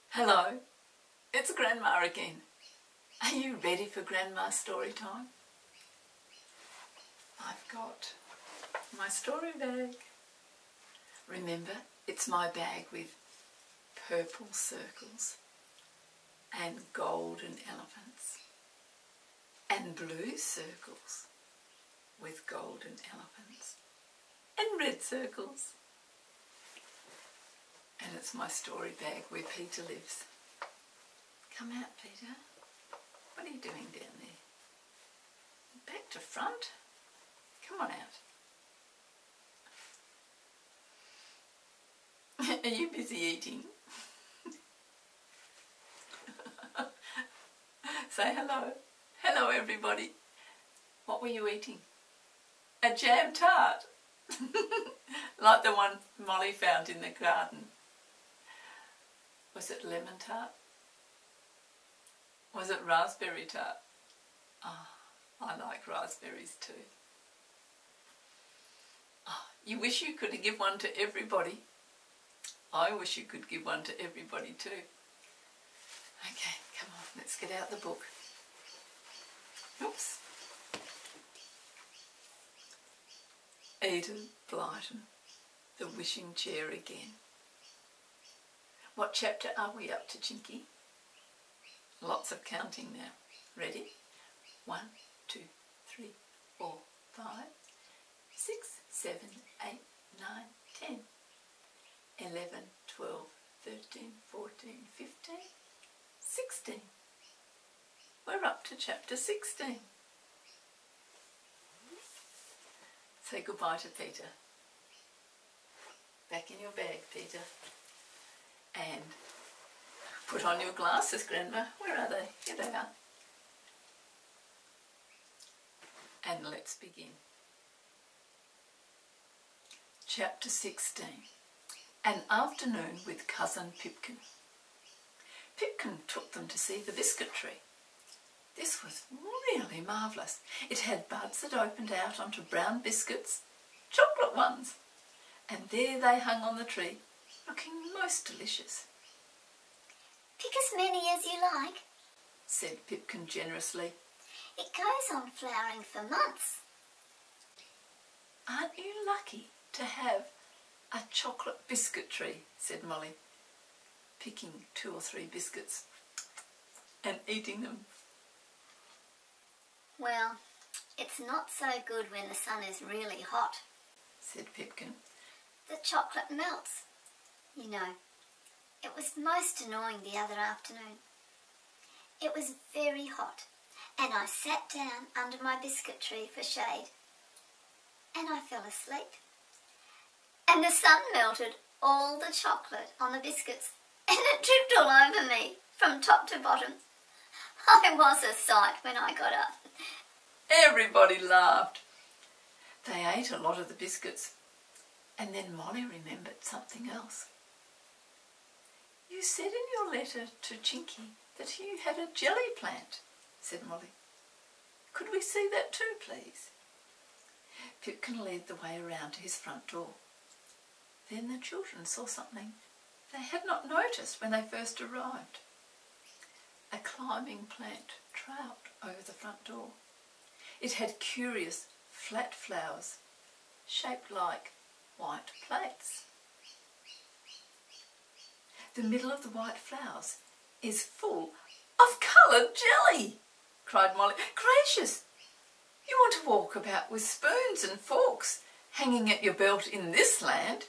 Hello, it's Grandma again. Are you ready for Grandma's story time? I've got my story bag. Remember, it's my bag with purple circles and golden elephants and blue circles with golden elephants and red circles. And it's my story bag where Peter lives. Come out, Peter. What are you doing down there? Back to front? Come on out. Are you busy eating? Say hello. Hello, everybody. What were you eating? A jam tart. Like the one Molly found in the garden. Was it lemon tart? Was it raspberry tart? Oh, I like raspberries too. Oh, you wish you could give one to everybody. I wish you could give one to everybody too. Okay, come on, let's get out the book. Oops. Eden Blyton, The Wishing Chair Again. What chapter are we up to, Chinky? Lots of counting now. Ready? 1, 2, 3, 4, 5, 6, 7, 8, 9, 10, 11, 12, 13, 14, 15, 16. We're up to chapter 16. Say goodbye to Peter. Back in your bag, Peter. And put on your glasses, Grandma. Where are they? Here they are. And let's begin. Chapter 16. An afternoon with Cousin Pipkin. Pipkin took them to see the biscuit tree. This was really marvellous. It had buds that opened out onto brown biscuits, chocolate ones, and there they hung on the tree, looking most delicious. Pick as many as you like, said Pipkin generously. It goes on flowering for months. Aren't you lucky to have a chocolate biscuit tree, said Mollie, picking 2 or 3 biscuits and eating them. Well, it's not so good when the sun is really hot, said Pipkin. The chocolate melts. You know, it was most annoying the other afternoon. It was very hot, and I sat down under my biscuit tree for shade, and I fell asleep. And the sun melted all the chocolate on the biscuits, and it dripped all over me from top to bottom. I was a sight when I got up. Everybody laughed. They ate a lot of the biscuits, and then Mollie remembered something else. You said in your letter to Chinky that you had a jelly plant, said Mollie. Could we see that too, please? Pipkin led the way around to his front door. Then the children saw something they had not noticed when they first arrived. A climbing plant trailed over the front door. It had curious flat flowers shaped like white plates. The middle of the white flowers is full of coloured jelly, cried Mollie. Gracious! You want to walk about with spoons and forks hanging at your belt in this land?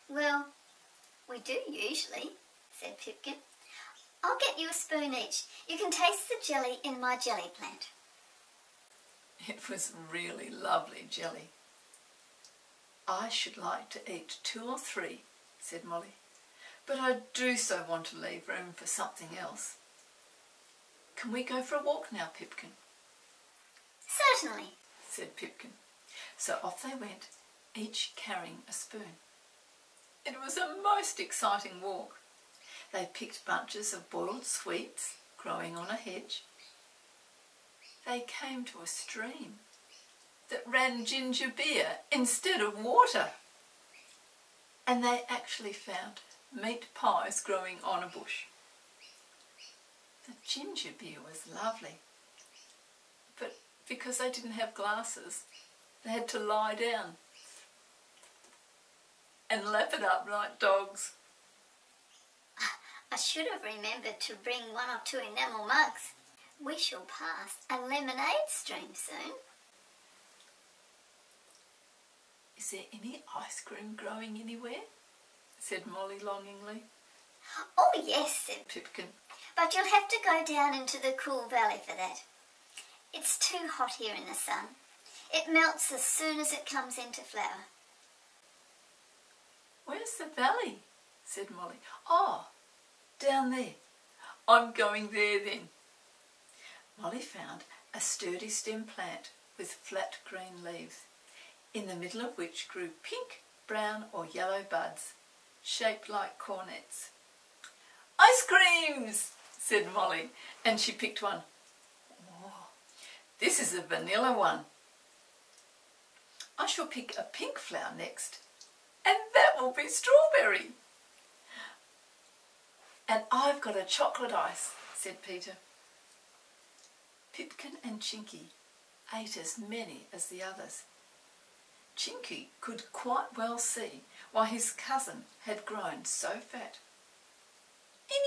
Well, we do usually, said Pipkin. I'll get you a spoon each. You can taste the jelly in my jelly plant. It was really lovely jelly. I should like to eat 2 or 3, said Mollie, but I do so want to leave room for something else. Can we go for a walk now, Pipkin? Certainly, said Pipkin. So off they went, each carrying a spoon. It was a most exciting walk. They picked bunches of boiled sweets growing on a hedge. They came to a stream. that ran ginger beer instead of water. And they actually found meat pies growing on a bush. The ginger beer was lovely, but because they didn't have glasses, they had to lie down and lap it up like dogs. I should have remembered to bring 1 or 2 enamel mugs. We shall pass a lemonade stream soon. Is there any ice cream growing anywhere? Said Mollie longingly. Oh yes, said Pipkin. But you'll have to go down into the cool valley for that. It's too hot here in the sun. It melts as soon as it comes into flower. Where's the valley? Said Mollie. Oh, down there. I'm going there then. Mollie found a sturdy stem plant with flat green leaves, in the middle of which grew pink, brown or yellow buds, shaped like cornets. Ice creams, said Mollie, and she picked one. Oh, this is a vanilla one. I shall pick a pink flower next, and that will be strawberry. And I've got a chocolate ice, said Peter. Pipkin and Chinky ate as many as the others. Chinky could quite well see why his cousin had grown so fat.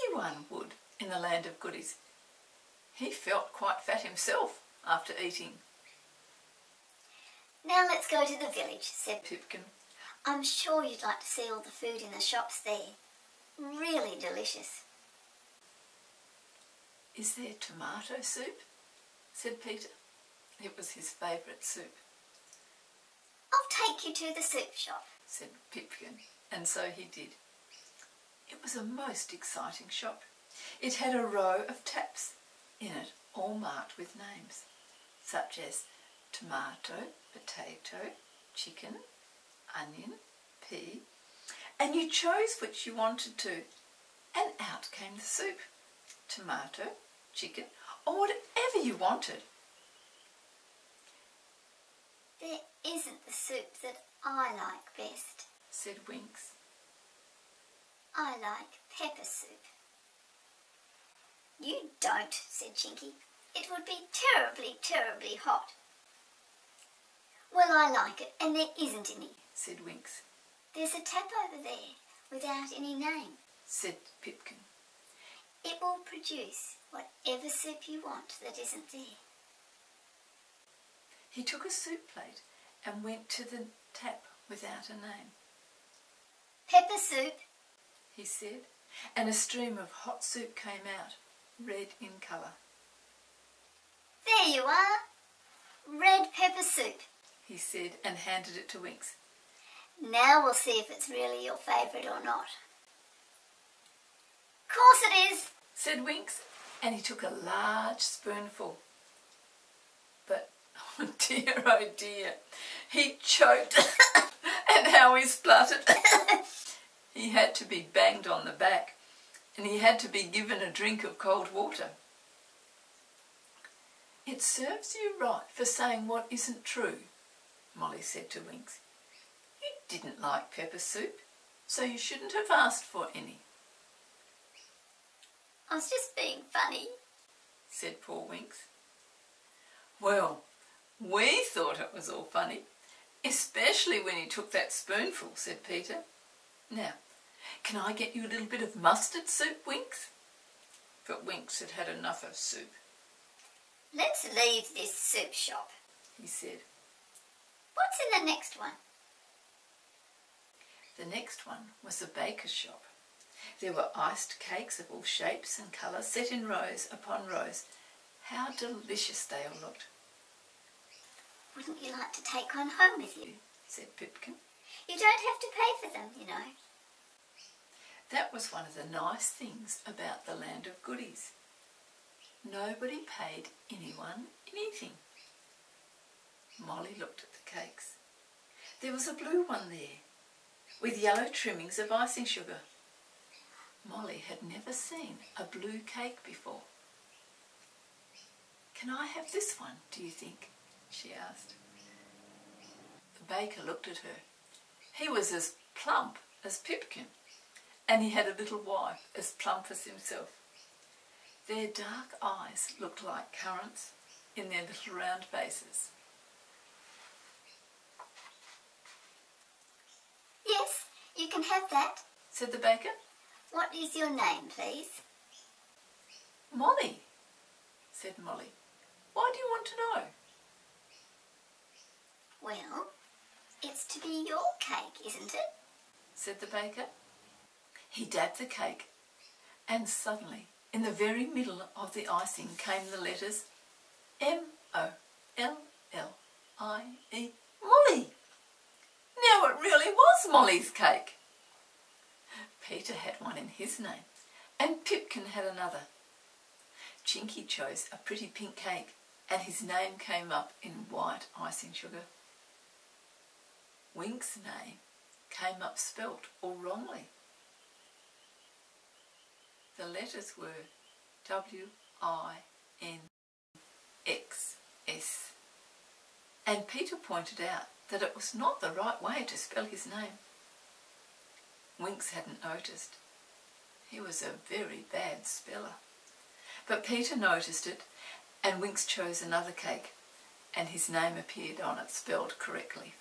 Anyone would in the land of goodies. He felt quite fat himself after eating. Now let's go to the village, said Pipkin. I'm sure you'd like to see all the food in the shops there. Really delicious. Is there tomato soup? Said Peter. It was his favourite soup. I'll take you to the soup shop, said Pipkin, and so he did. It was a most exciting shop. It had a row of taps in it, all marked with names, such as tomato, potato, chicken, onion, pea, and you chose which you wanted to, and out came the soup, tomato, chicken, or whatever you wanted. There isn't the soup that I like best, said Winks. I like pepper soup. You don't, said Chinky. It would be terribly, terribly hot. Well, I like it, and there isn't any, said Winks. There's a tap over there, without any name, said Pipkin. It will produce whatever soup you want that isn't there. He took a soup plate and went to the tap without a name. Pepper soup, he said, and a stream of hot soup came out, red in colour. There you are, red pepper soup, he said, and handed it to Winks. Now we'll see if it's really your favourite or not. Course it is, said Winks, and he took a large spoonful. But, oh dear, he choked and how he spluttered. He had to be banged on the back, and he had to be given a drink of cold water. It serves you right for saying what isn't true, Mollie said to Winks. You didn't like pepper soup, so you shouldn't have asked for any. I was just being funny, said poor Winks. Well, we thought it was all funny, especially when you took that spoonful, said Peter. Now, can I get you a little bit of mustard soup, Winks? But Winks had had enough of soup. Let's leave this soup shop, he said. What's in the next one? The next one was the baker's shop. There were iced cakes of all shapes and colours set in rows upon rows. How delicious they all looked. Wouldn't you like to take one home with you? Said Pipkin. You don't have to pay for them, you know. That was one of the nice things about the land of goodies. Nobody paid anyone anything. Mollie looked at the cakes. There was a blue one there, with yellow trimmings of icing sugar. Mollie had never seen a blue cake before. Can I have this one, do you think? She asked. The baker looked at her. He was as plump as Pipkin, and he had a little wife as plump as himself. Their dark eyes looked like currants in their little round faces. Yes, you can have that, said the baker. What is your name, please? Mollie, said Mollie. Why do you want to know? Well, it's to be your cake, isn't it? Said the baker. He dabbed the cake, and suddenly, in the very middle of the icing came the letters M-O-L-L-I-E, Mollie. Now it really was Mollie's cake. Peter had one in his name, and Pipkin had another. Chinky chose a pretty pink cake, and his name came up in white icing sugar. Wink's name came up spelt all wrongly. The letters were W-I-N-X-S, and Peter pointed out that it was not the right way to spell his name. Winks hadn't noticed. He was a very bad speller. But Peter noticed it, and Winks chose another cake, and his name appeared on it spelled correctly.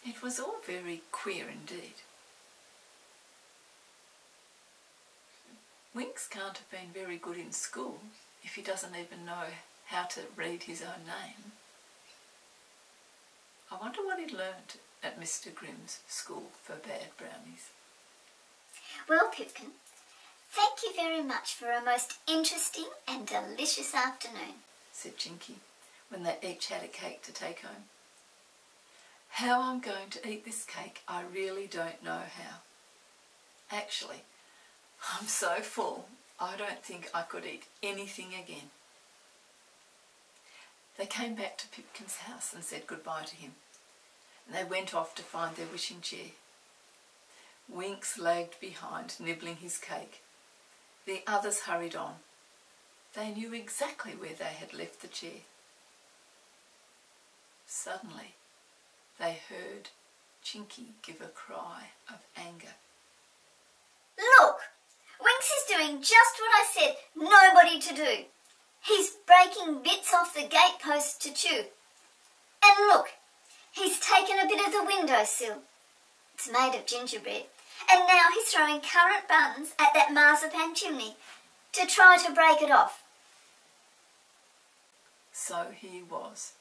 It was all very queer indeed. Winks can't have been very good in school if he doesn't even know how to read his own name. I wonder what he learned at Mr. Grimm's school for bad brownies. Well, Pipkin, thank you very much for a most interesting and delicious afternoon, said Chinky, when they each had a cake to take home. How I'm going to eat this cake, I really don't know how. Actually, I'm so full, I don't think I could eat anything again. They came back to Pipkin's house and said goodbye to him, and they went off to find their wishing chair. Winks lagged behind, nibbling his cake. The others hurried on. They knew exactly where they had left the chair. Suddenly, they heard Chinky give a cry of anger. Look! Winks is doing just what I said nobody to do. He's breaking bits off the gatepost to chew. And look, he's taken a bit of the windowsill. It's made of gingerbread. And now he's throwing currant buns at that marzipan chimney to try to break it off. So he was.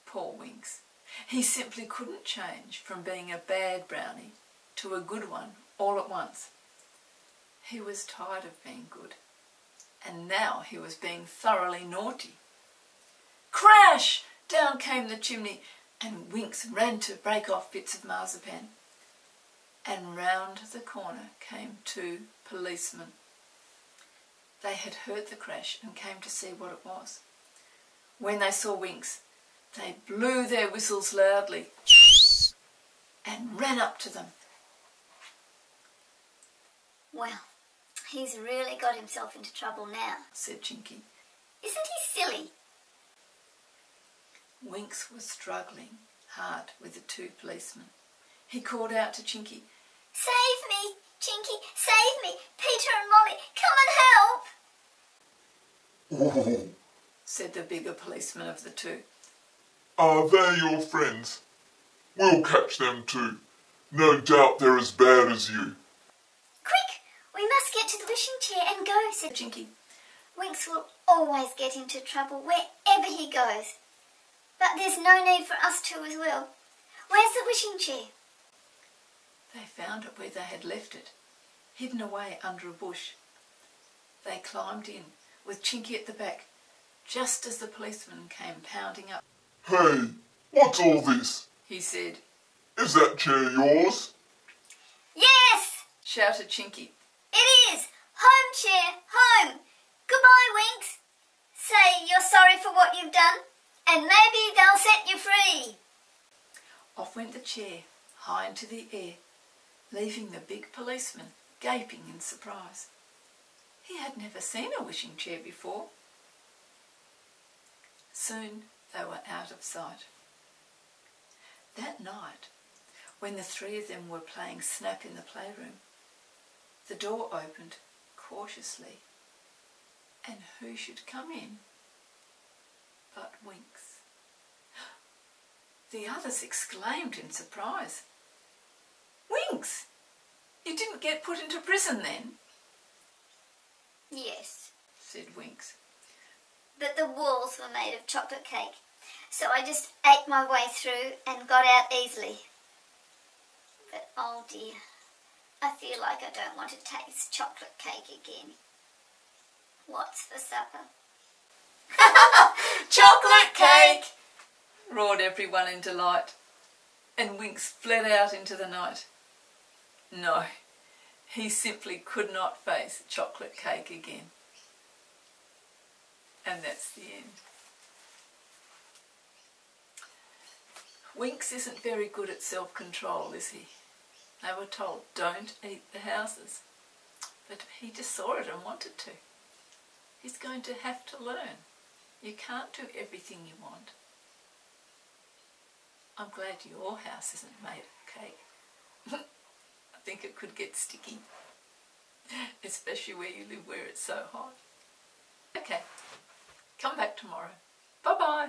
Poor Winks. He simply couldn't change from being a bad brownie to a good one all at once. He was tired of being good, and now he was being thoroughly naughty. Crash! Down came the chimney, and Winks ran to break off bits of marzipan. And round the corner came two policemen. They had heard the crash and came to see what it was. When they saw Winks, they blew their whistles loudly and ran up to them. Well, he's really got himself into trouble now, said Chinky. Isn't he silly? Winks was struggling hard with the two policemen. He called out to Chinky, Save me, Chinky, save me! Peter and Mollie, come and help! Oh, said the bigger policeman of the two. are they your friends? We'll catch them too. No doubt they're as bad as you. Quick, we must get to the wishing chair and go, said Chinky. Winks will always get into trouble wherever he goes. But there's no need for us to as well. Where's the wishing chair? They found it where they had left it, hidden away under a bush. They climbed in, with Chinky at the back, just as the policeman came pounding up. Hey, what's all this? He said. Is that chair yours? Yes, shouted Chinky. it is. Home chair, home. Goodbye, Winks. Say you're sorry for what you've done, and maybe they'll set you free. Off went the chair, high into the air, leaving the big policeman gaping in surprise. He had never seen a wishing chair before. Soon they were out of sight. That night, when the three of them were playing snap in the playroom, the door opened cautiously, and who should come in but Winks. The others exclaimed in surprise. "Winks! You didn't get put into prison then?" "Yes," said Winks. "but the walls were made of chocolate cake, so I just ate my way through and got out easily. But oh dear, I feel like I don't want to taste chocolate cake again. What's for supper?" "Chocolate cake!" roared everyone in delight, and Winks fled out into the night. No, he simply could not face chocolate cake again. And that's the end. Winks isn't very good at self-control, is he? They were told, don't eat the houses. But he just saw it and wanted to. He's going to have to learn. You can't do everything you want. I'm glad your house isn't made of cake. I think it could get sticky, especially where you live where it's so hot. Okay, come back tomorrow. Bye-bye.